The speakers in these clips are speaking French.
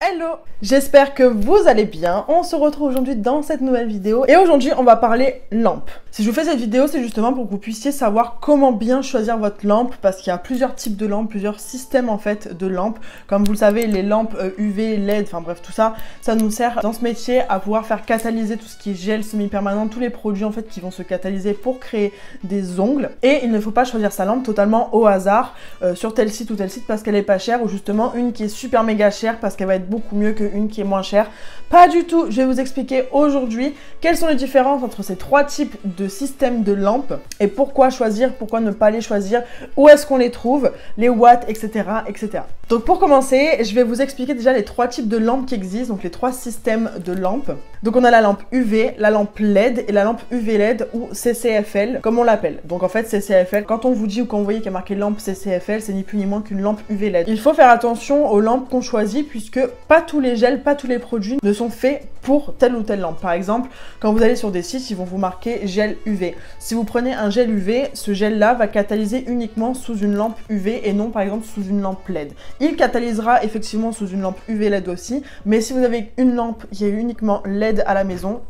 Hello, j'espère que vous allez bien. On se retrouve aujourd'hui dans cette nouvelle vidéo et aujourd'hui on va parler lampe. Si je vous fais cette vidéo, c'est justement pour que vous puissiez savoir comment bien choisir votre lampe parce qu'il y a plusieurs types de lampes, plusieurs systèmes en fait de lampes. Comme vous le savez, les lampes UV, LED, enfin bref tout ça, ça nous sert dans ce métier à pouvoir faire catalyser tout ce qui est gel semi-permanent, tous les produits en fait qui vont se catalyser pour créer des ongles. Et il ne faut pas choisir sa lampe totalement au hasard sur tel site ou tel site parce qu'elle est pas chère ou justement une qui est super méga chère parce qu'elle va être beaucoup mieux qu'une qui est moins chère. Pas du tout, je vais vous expliquer aujourd'hui quelles sont les différences entre ces trois types de systèmes de lampes et pourquoi choisir, pourquoi ne pas les choisir, où est-ce qu'on les trouve, les watts, etc., etc. Donc pour commencer, je vais vous expliquer déjà les trois types de lampes qui existent, donc les trois systèmes de lampes. Donc on a la lampe UV, la lampe LED et la lampe UV LED ou CCFL comme on l'appelle. Donc en fait CCFL, quand on vous dit ou quand vous voyez qu'il y a marqué lampe CCFL, c'est ni plus ni moins qu'une lampe UV LED. Il faut faire attention aux lampes qu'on choisit puisque pas tous les gels, pas tous les produits ne sont faits pour telle ou telle lampe. Par exemple, quand vous allez sur des sites, ils vont vous marquer gel UV. Si vous prenez un gel UV, ce gel-là va catalyser uniquement sous une lampe UV et non par exemple sous une lampe LED. Il catalysera effectivement sous une lampe UV LED aussi, mais si vous avez une lampe qui est uniquement LED à la maison,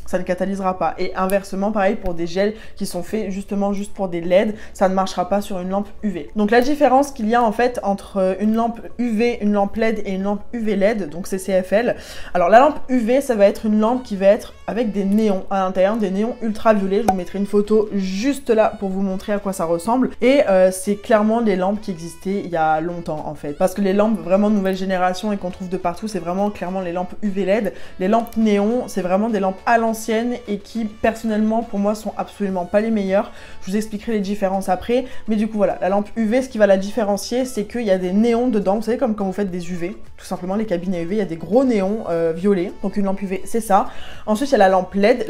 ça ne catalysera pas. Et inversement, pareil pour des gels qui sont faits justement juste pour des LED, ça ne marchera pas sur une lampe UV. Donc la différence qu'il y a en fait entre une lampe UV, une lampe LED et une lampe UV LED, donc CCFL. Alors la lampe UV, ça va être une lampe qui va être avec des néons à l'intérieur, des néons ultraviolets. Je vous mettrai une photo juste là pour vous montrer à quoi ça ressemble. Et c'est clairement les lampes qui existaient il y a longtemps en fait. Parce que les lampes vraiment de nouvelle génération et qu'on trouve de partout, c'est vraiment clairement les lampes UV LED. Les lampes néons, c'est vraiment des lampes à l'ancienne et qui personnellement pour moi sont absolument pas les meilleures. Je vous expliquerai les différences après, mais du coup voilà, la lampe UV, ce qui va la différencier, c'est qu'il y a des néons dedans, vous savez comme quand vous faites des UV, tout simplement les cabines à UV, il y a des gros néons violets, donc une lampe UV c'est ça. Ensuite il y a la lampe LED,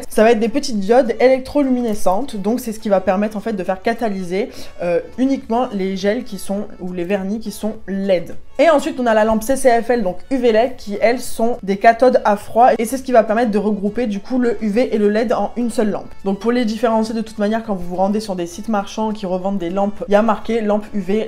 ça va être des petites diodes électroluminescentes, donc c'est ce qui va permettre en fait de faire catalyser uniquement les gels qui sont, ou les vernis qui sont LED. Et ensuite on a la lampe CCFL, donc UV LED, qui elles sont des cathodes à froid et c'est ce qui va permettre de regrouper du coup le UV et le LED en une seule lampe. Donc pour les différencier de toute manière, quand vous vous rendez sur des sites marchands qui revendent des lampes, il y a marqué lampe UV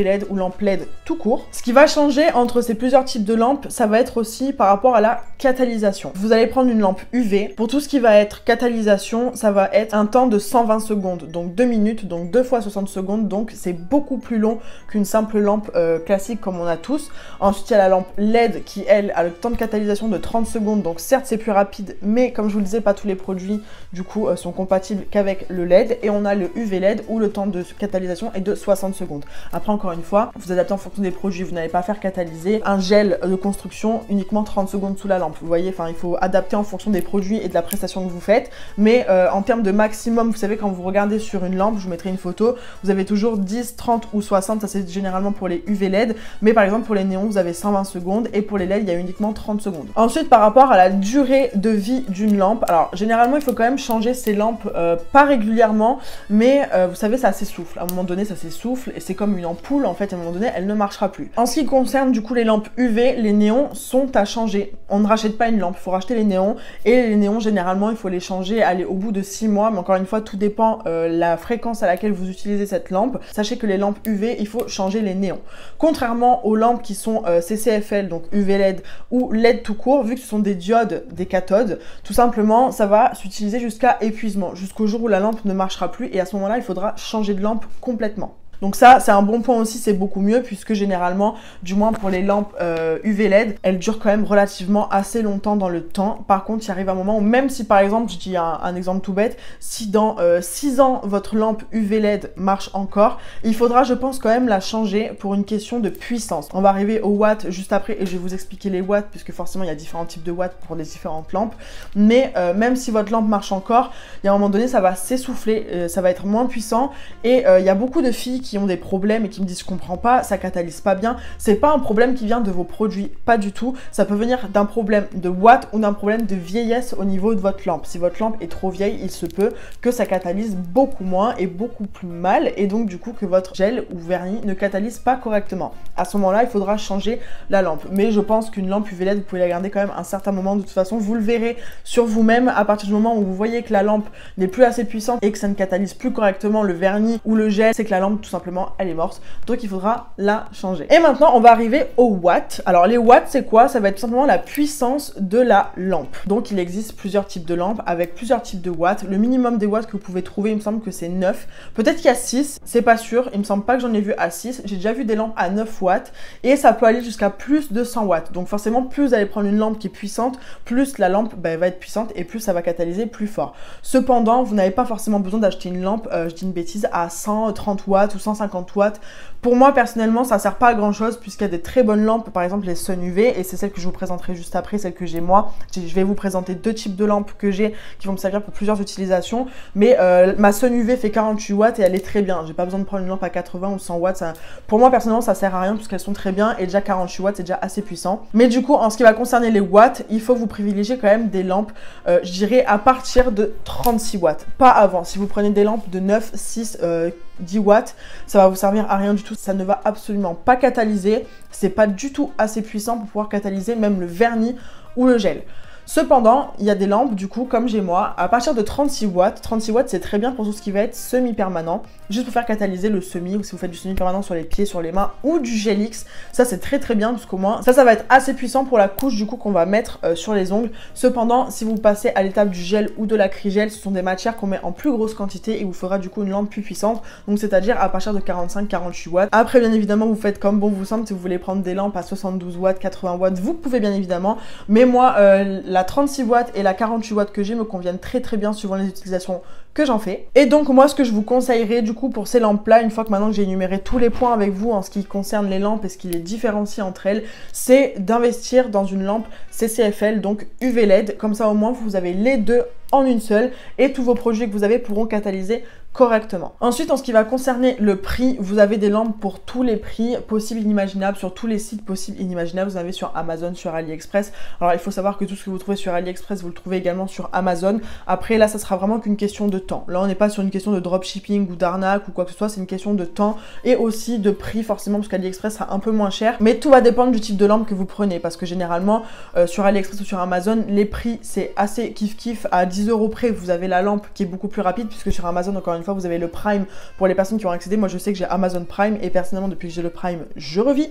LED ou lampe LED tout court. Ce qui va changer entre ces plusieurs types de lampes, ça va être aussi par rapport à la catalysation. Vous allez prendre une lampe UV, pour tout ce qui va être catalysation, ça va être un temps de 120 secondes, donc 2 minutes, donc 2 fois 60 secondes, donc c'est beaucoup plus long qu'une simple lampe classique comme on a tous. Ensuite il y a la lampe LED qui elle a le temps de catalysation de 30 secondes, donc certes c'est plus rapide, mais comme je vous le disais, pas tous les produits du coup sont compatibles qu'avec le LED. Et on a le UV LED où le temps de catalysation est de 60 secondes. Après encore une fois, vous adaptez en fonction des produits, vous n'allez pas faire catalyser un gel de construction uniquement 30 secondes sous la lampe. Vous voyez, enfin il faut adapter en fonction des produits et de la prestation que vous faites. Mais en termes de maximum, vous savez quand vous regardez sur une lampe, je vous mettrai une photo, vous avez toujours 10, 30 ou 60, ça c'est généralement pour les UV LED. Mais par exemple pour les néons, vous avez 120 secondes et pour les LED, il y a uniquement 30 secondes. Ensuite par rapport à la durée de vie d'une lampe, alors généralement il faut quand même changer ces lampes pas régulièrement, mais vous savez ça s'essouffle, à un moment donné ça s'essouffle et c'est comme une ampoule en fait, à un moment donné elle ne marchera plus. En ce qui concerne du coup les lampes UV, les néons sont à changer. On ne rachète pas une lampe, il faut racheter les néons et les néons généralement il faut les changer aller au bout de 6 mois, mais encore une fois tout dépend la fréquence à laquelle vous utilisez cette lampe. Sachez que les lampes UV il faut changer les néons. Contrairement aux lampes qui sont CCFL, donc UV LED ou LED tout court, vu que ce sont des diodes, des cathodes, tout simplement ça va s'utiliser jusqu'à épuisement, jusqu'au jour où la lampe ne marchera plus et à ce moment-là il faudra changer de lampe complètement. Donc ça, c'est un bon point aussi, c'est beaucoup mieux puisque généralement, du moins pour les lampes UV LED, elles durent quand même relativement assez longtemps dans le temps. Par contre, il arrive un moment où même si par exemple, je dis un exemple tout bête, si dans 6 ans, votre lampe UV LED marche encore, il faudra, je pense, quand même la changer pour une question de puissance. On va arriver aux watts juste après et je vais vous expliquer les watts puisque forcément, il y a différents types de watts pour les différentes lampes. Mais même si votre lampe marche encore, il y a un moment donné, ça va s'essouffler, ça va être moins puissant et il y a beaucoup de filles qui ont des problèmes et qui me disent je comprends pas, ça catalyse pas bien. C'est pas un problème qui vient de vos produits, pas du tout. Ça peut venir d'un problème de watts ou d'un problème de vieillesse au niveau de votre lampe. Si votre lampe est trop vieille, il se peut que ça catalyse beaucoup moins et beaucoup plus mal et donc du coup que votre gel ou vernis ne catalyse pas correctement. À ce moment-là, il faudra changer la lampe. Mais je pense qu'une lampe UV LED, vous pouvez la garder quand même un certain moment. De toute façon, vous le verrez sur vous-même à partir du moment où vous voyez que la lampe n'est plus assez puissante et que ça ne catalyse plus correctement le vernis ou le gel, c'est que la lampe tout simplement elle est morte, donc il faudra la changer. Et maintenant on va arriver aux watts. Alors les watts c'est quoi? Ça va être tout simplement la puissance de la lampe. Donc il existe plusieurs types de lampes avec plusieurs types de watts. Le minimum des watts que vous pouvez trouver, il me semble que c'est 9. Peut-être qu'il y a 6, c'est pas sûr, il me semble pas que j'en ai vu à 6. J'ai déjà vu des lampes à 9 watts et ça peut aller jusqu'à plus de 100 watts. Donc forcément plus vous allez prendre une lampe qui est puissante, plus la lampe va être puissante et plus ça va catalyser plus fort. Cependant, vous n'avez pas forcément besoin d'acheter une lampe, je dis une bêtise, à 130 watts ou 150 watts. Pour moi, personnellement, ça sert pas à grand chose puisqu'il y a des très bonnes lampes, par exemple les Sun UV, et c'est celle que je vous présenterai juste après, celle que j'ai moi. Je vais vous présenter deux types de lampes que j'ai qui vont me servir pour plusieurs utilisations. Mais ma Sun UV fait 48 watts et elle est très bien. J'ai pas besoin de prendre une lampe à 80 ou 100 watts. Pour moi, personnellement, ça sert à rien puisqu'elles sont très bien et déjà 48 watts, c'est déjà assez puissant. Mais du coup, en ce qui va concerner les watts, il faut vous privilégier quand même des lampes, je dirais à partir de 36 watts, pas avant. Si vous prenez des lampes de 9, 6, 10 watts, ça va vous servir à rien du tout. Ça ne va absolument pas catalyser. C'est pas du tout assez puissant pour pouvoir catalyser même le vernis ou le gel. Cependant, il y a des lampes, du coup, comme j'ai moi, à partir de 36 watts. 36 watts, c'est très bien pour tout ce qui va être semi-permanent. Juste pour faire catalyser le semi, ou si vous faites du semi-permanent sur les pieds, sur les mains, ou du gel X. Ça, c'est très très bien, parce qu'au moins, ça va être assez puissant pour la couche, du coup, qu'on va mettre sur les ongles. Cependant, si vous passez à l'étape du gel ou de l'acrygel, ce sont des matières qu'on met en plus grosse quantité et vous fera du coup une lampe plus puissante. Donc, c'est-à-dire à partir de 45-48 watts. Après, bien évidemment, vous faites comme bon vous semble. Si vous voulez prendre des lampes à 72 watts, 80 watts, vous pouvez bien évidemment. Mais moi, la 36 watts et la 48 watts que j'ai me conviennent très très bien suivant les utilisations que j'en fais. Et donc moi ce que je vous conseillerais du coup pour ces lampes là, une fois que maintenant que j'ai énuméré tous les points avec vous en ce qui concerne les lampes et ce qui les différencie entre elles, c'est d'investir dans une lampe CCFL, donc UV LED. Comme ça au moins vous avez les deux en une seule et tous vos produits que vous avez pourront catalyser correctement. Ensuite, en ce qui va concerner le prix, vous avez des lampes pour tous les prix possibles inimaginables, sur tous les sites possibles inimaginables. Vous en avez sur Amazon, sur AliExpress. Alors, il faut savoir que tout ce que vous trouvez sur AliExpress, vous le trouvez également sur Amazon. Après, là, ça sera vraiment qu'une question de temps. Là, on n'est pas sur une question de dropshipping ou d'arnaque ou quoi que ce soit. C'est une question de temps et aussi de prix, forcément, parce qu'AliExpress sera un peu moins cher. Mais tout va dépendre du type de lampe que vous prenez, parce que généralement, sur AliExpress ou sur Amazon, les prix, c'est assez kiff-kiff. À 10 € près, vous avez la lampe qui est beaucoup plus rapide, puisque sur Amazon, encore une fois, vous avez le Prime pour les personnes qui ont accédé. Moi je sais que j'ai Amazon Prime et personnellement depuis que j'ai le Prime je revis,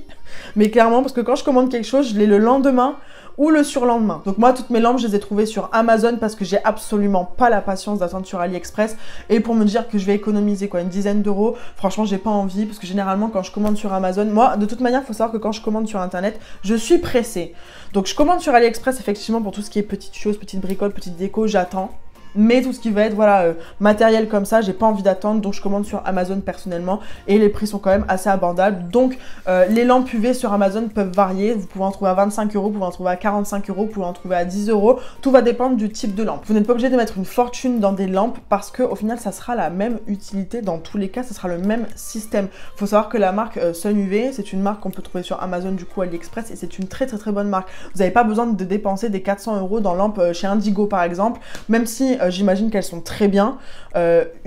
mais clairement parce que quand je commande quelque chose je l'ai le lendemain ou le surlendemain. Donc moi toutes mes lampes je les ai trouvées sur Amazon parce que j'ai absolument pas la patience d'attendre sur AliExpress et pour me dire que je vais économiser quoi une dizaine d'euros, franchement j'ai pas envie parce que généralement quand je commande sur Amazon, moi de toute manière il faut savoir que quand je commande sur internet je suis pressée. Donc je commande sur AliExpress effectivement pour tout ce qui est petites choses, petites bricoles, petites déco, j'attends. Mais tout ce qui va être voilà matériel comme ça, j'ai pas envie d'attendre, donc je commande sur Amazon personnellement et les prix sont quand même assez abordables. Donc les lampes UV sur Amazon peuvent varier, vous pouvez en trouver à 25 €, vous pouvez en trouver à 45 €, vous pouvez en trouver à 10 €, tout va dépendre du type de lampe. Vous n'êtes pas obligé de mettre une fortune dans des lampes parce que au final ça sera la même utilité dans tous les cas, ça sera le même système. Il faut savoir que la marque Sun UV, c'est une marque qu'on peut trouver sur Amazon du coup AliExpress et c'est une très très très bonne marque. Vous n'avez pas besoin de dépenser des 400 € dans lampe chez Indigo par exemple, même si j'imagine qu'elles sont très bien.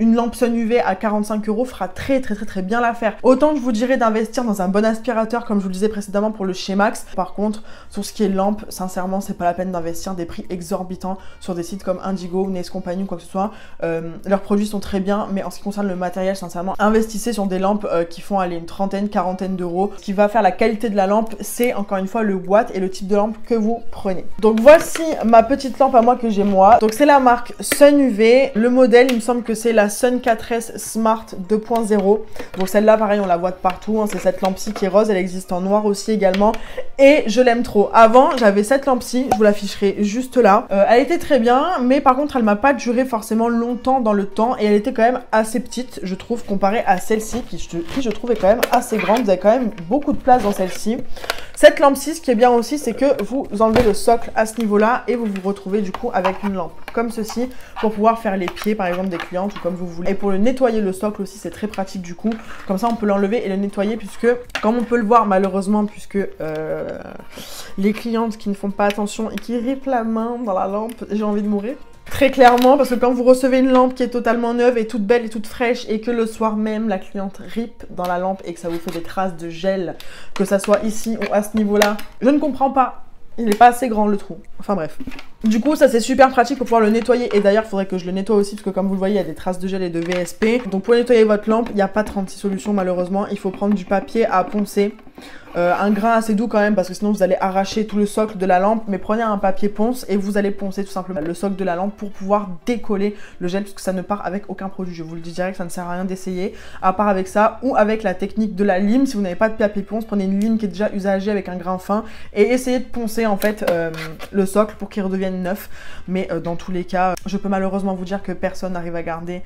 Une lampe Sun UV à 45 € fera très bien l'affaire. Autant je vous dirais d'investir dans un bon aspirateur comme je vous le disais précédemment pour le Shemax. Par contre, sur ce qui est lampe, sincèrement, c'est pas la peine d'investir des prix exorbitants sur des sites comme Indigo ou Nails Company ou quoi que ce soit. Leurs produits sont très bien, mais en ce qui concerne le matériel, sincèrement, investissez sur des lampes qui font aller une trentaine, quarantaine d'euros. Ce qui va faire la qualité de la lampe, c'est encore une fois le watt et le type de lampe que vous prenez. Donc voici ma petite lampe à moi que j'ai moi. Donc c'est la marque Sun UV. Le modèle, il me semble que c'est la Sun 4S Smart 2.0. Donc celle-là, pareil, on la voit de partout. Hein. C'est cette lampe-ci qui est rose. Elle existe en noir aussi également. Et je l'aime trop. Avant, j'avais cette lampe-ci. Je vous l'afficherai juste là. Elle était très bien, mais par contre, elle m'a pas duré forcément longtemps dans le temps. Et elle était quand même assez petite, je trouve, comparée à celle-ci, qui je trouve est quand même assez grande. Vous avez quand même beaucoup de place dans celle-ci. Cette lampe-ci, ce qui est bien aussi, c'est que vous enlevez le socle à ce niveau-là et vous vous retrouvez du coup avec une lampe comme ceci pour pouvoir faire les pieds par exemple des clientes ou comme vous voulez. Et pour le nettoyer le socle aussi, c'est très pratique du coup. Comme ça, on peut l'enlever et le nettoyer puisque, comme on peut le voir malheureusement, puisque les clientes qui ne font pas attention et qui ripent la main dans la lampe, j'ai envie de mourir. Très clairement, parce que quand vous recevez une lampe qui est totalement neuve et toute belle et toute fraîche et que le soir même la cliente ripe dans la lampe et que ça vous fait des traces de gel, que ça soit ici ou à ce niveau-là, je ne comprends pas. il est pas assez grand le trou. Enfin bref. Du coup, ça c'est super pratique pour pouvoir le nettoyer. Et d'ailleurs, il faudrait que je le nettoie aussi parce que comme vous le voyez, il y a des traces de gel et de VSP. Donc pour nettoyer votre lampe, il n'y a pas 36 solutions malheureusement. Il faut prendre du papier à poncer. Un grain assez doux quand même parce que sinon vous allez arracher tout le socle de la lampe. Mais prenez un papier ponce et vous allez poncer tout simplement le socle de la lampe pour pouvoir décoller le gel parce que ça ne part avec aucun produit. Je vous le dis direct, ça ne sert à rien d'essayer à part avec ça ou avec la technique de la lime. Si vous n'avez pas de papier ponce, prenez une lime qui est déjà usagée avec un grain fin et essayez de poncer en fait le socle pour qu'il redevienne neuf. Mais dans tous les cas, je peux malheureusement vous dire que personne n'arrive à garder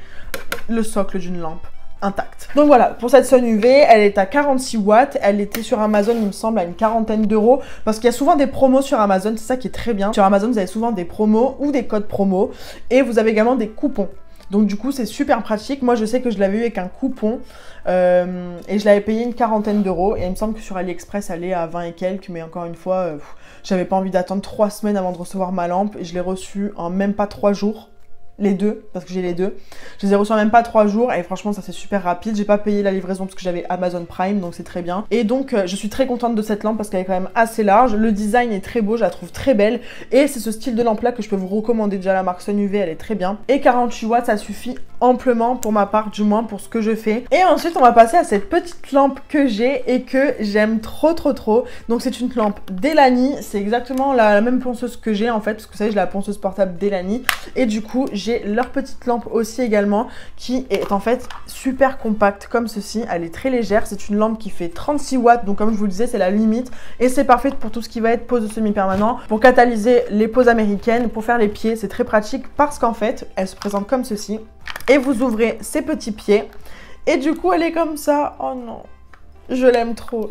le socle d'une lampe intacte. Donc voilà, pour cette Sun UV, elle est à 46 watts, elle était sur Amazon, il me semble, à une quarantaine d'euros, parce qu'il y a souvent des promos sur Amazon, c'est ça qui est très bien. Sur Amazon, vous avez souvent des promos ou des codes promo, et vous avez également des coupons. Donc du coup, c'est super pratique. Moi, je sais que je l'avais eu avec un coupon, et je l'avais payé une quarantaine d'euros, et il me semble que sur AliExpress, elle est à 20 et quelques, mais encore une fois, j'avais pas envie d'attendre 3 semaines avant de recevoir ma lampe, et je l'ai reçue en même pas 3 jours. Les deux, parce que j'ai les deux. Je les ai reçus en même pas 3 jours et franchement ça c'est super rapide. J'ai pas payé la livraison parce que j'avais Amazon Prime, donc c'est très bien. Et donc je suis très contente de cette lampe parce qu'elle est quand même assez large. Le design est très beau, je la trouve très belle. Et c'est ce style de lampe là que je peux vous recommander. Déjà la marque Sun UV, elle est très bien. Et 48 watts ça suffit amplement pour ma part, du moins pour ce que je fais. Et ensuite on va passer à cette petite lampe que j'ai et que j'aime trop. Donc c'est une lampe Delany, c'est exactement la même ponceuse que j'ai en fait, parce que vous savez j'ai la ponceuse portable Delany. Et du coup j'ai leur petite lampe aussi également qui est en fait super compacte comme ceci. Elle est très légère, c'est une lampe qui fait 36 watts, donc comme je vous le disais c'est la limite. Et c'est parfait pour tout ce qui va être pose de semi-permanent, pour catalyser les poses américaines, pour faire les pieds, c'est très pratique parce qu'en fait elle se présente comme ceci. Et vous ouvrez ces petits pieds et du coup elle est comme ça. Oh non, je l'aime trop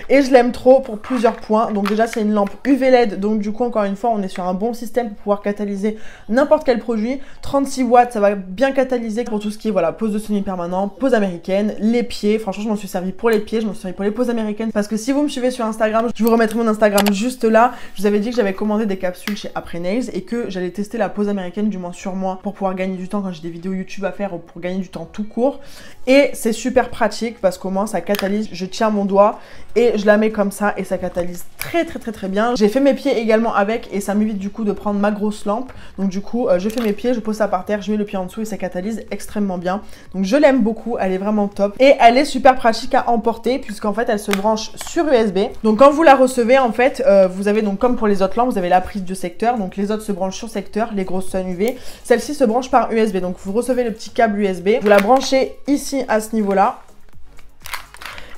et je l'aime trop pour plusieurs points. Donc déjà c'est une lampe UV LED, donc du coup encore une fois on est sur un bon système pour pouvoir catalyser n'importe quel produit. 36 watts, ça va bien catalyser pour tout ce qui est voilà, pose de semi-permanent, pose américaine, les pieds. Franchement je m'en suis servi pour les pieds, je m'en suis servi pour les poses américaines parce que si vous me suivez sur Instagram, je vous remettrai mon Instagram juste là. Je vous avais dit que j'avais commandé des capsules chez Après Nails et que j'allais tester la pose américaine du moins sur moi pour pouvoir gagner du temps quand j'ai des vidéos YouTube à faire ou pour gagner du temps tout court. Et c'est super pratique parce qu'au moins ça catalyse, je tiens mon doigt et je la mets comme ça et ça catalyse très bien. J'ai fait mes pieds également avec et ça m'évite du coup de prendre ma grosse lampe. Donc du coup je fais mes pieds, je pose ça par terre, je mets le pied en dessous et ça catalyse extrêmement bien. Donc je l'aime beaucoup, elle est vraiment top et elle est super pratique à emporter puisqu'en fait elle se branche sur USB. Donc quand vous la recevez en fait vous avez donc comme pour les autres lampes vous avez la prise de secteur, donc les autres se branchent sur secteur, les grosses Sun UV. Celle-ci se branche par USB, donc vous recevez le petit câble USB, vous la branchez ici à ce niveau là.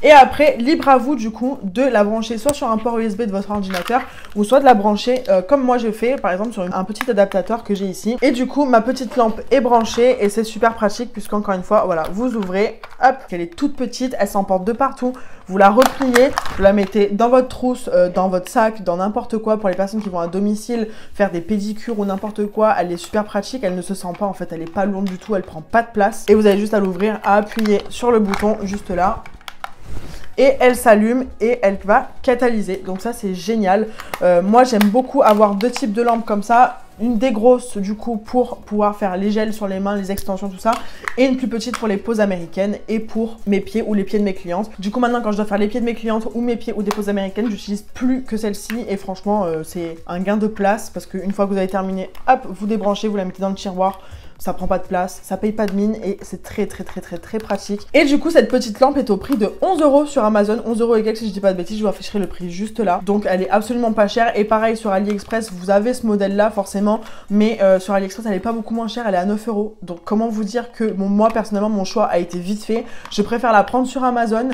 Et après, libre à vous du coup de la brancher soit sur un port USB de votre ordinateur ou soit de la brancher comme moi je fais, par exemple sur un petit adaptateur que j'ai ici. Et du coup, ma petite lampe est branchée et c'est super pratique puisqu'encore une fois, voilà, vous ouvrez, hop, elle est toute petite, elle s'emporte de partout. Vous la repliez, vous la mettez dans votre trousse, dans votre sac, dans n'importe quoi. Pour les personnes qui vont à domicile faire des pédicures ou n'importe quoi, elle est super pratique, elle ne se sent pas en fait, elle est pas lourde du tout, elle prend pas de place. Et vous avez juste à l'ouvrir, à appuyer sur le bouton juste là. Et elle s'allume et elle va catalyser. Donc ça c'est génial. Moi j'aime beaucoup avoir deux types de lampes comme ça. Une des grosses du coup pour pouvoir faire les gels sur les mains, les extensions, tout ça. Et une plus petite pour les poses américaines et pour mes pieds ou les pieds de mes clientes. Du coup maintenant quand je dois faire les pieds de mes clientes ou mes pieds ou des poses américaines, j'utilise plus que celle-ci. Et franchement c'est un gain de place parce qu'une fois que vous avez terminé, hop, vous débranchez, vous la mettez dans le tiroir. Ça prend pas de place, ça paye pas de mine et c'est très pratique. Et du coup cette petite lampe est au prix de 11 € sur Amazon, 11 € et quelques si je dis pas de bêtises, je vous afficherai le prix juste là. Donc elle est absolument pas chère et pareil sur AliExpress vous avez ce modèle là forcément, mais sur AliExpress elle est pas beaucoup moins chère, elle est à 9 €. Donc comment vous dire que moi personnellement mon choix a été vite fait, je préfère la prendre sur Amazon,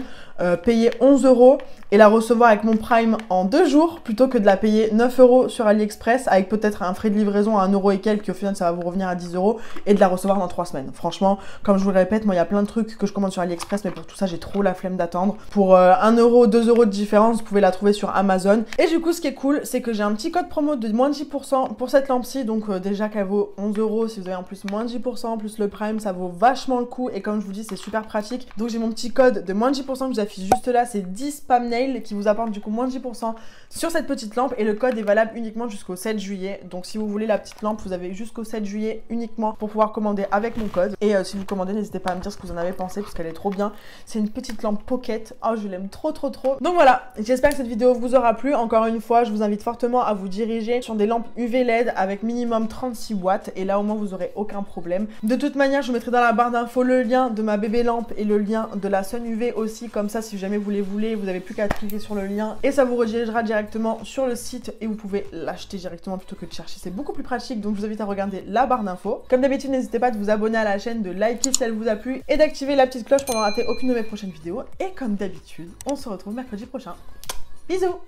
payer 11 € et la recevoir avec mon Prime en 2 jours plutôt que de la payer 9 € sur AliExpress avec peut-être un frais de livraison à 1 € et quelques, au final ça va vous revenir à 10 € et de la recevoir dans 3 semaines. Franchement, comme je vous le répète, moi il y a plein de trucs que je commande sur AliExpress mais pour tout ça j'ai trop la flemme d'attendre. Pour 1 €, 2 € de différence, vous pouvez la trouver sur Amazon. Et du coup ce qui est cool, c'est que j'ai un petit code promo de moins de 10% pour cette lampe-ci, donc déjà qu'elle vaut 11 €, si vous avez en plus moins de 10%, plus le Prime, ça vaut vachement le coup et comme je vous dis c'est super pratique. Donc j'ai mon petit code de moins de 10% que je vous affiche juste là, c'est 10 Spam Nail qui vous apporte du coup moins de 10% sur cette petite lampe et le code est valable uniquement jusqu'au 7 juillet. Donc si vous voulez la petite lampe, vous avez jusqu'au 7 juillet uniquement pour pouvoir commander avec mon code. Et si vous commandez, n'hésitez pas à me dire ce que vous en avez pensé parce qu'elle est trop bien. C'est une petite lampe pocket. Oh, je l'aime trop. Donc voilà, j'espère que cette vidéo vous aura plu. Encore une fois, je vous invite fortement à vous diriger sur des lampes UV LED avec minimum 36 watts. Et là, au moins, vous aurez aucun problème. De toute manière, je vous mettrai dans la barre d'infos le lien de ma bébé lampe et le lien de la Sun UV aussi. Comme ça, si jamais vous les voulez, vous n'avez plus qu'à cliquer sur le lien et ça vous redirigera directement sur le site et vous pouvez l'acheter directement plutôt que de chercher. C'est beaucoup plus pratique, donc je vous invite à regarder la barre d'infos. Comme d'habitude, n'hésitez pas de vous abonner à la chaîne, de liker si elle vous a plu et d'activer la petite cloche pour ne rater aucune de mes prochaines vidéos. Et comme d'habitude, on se retrouve mercredi prochain. Bisous!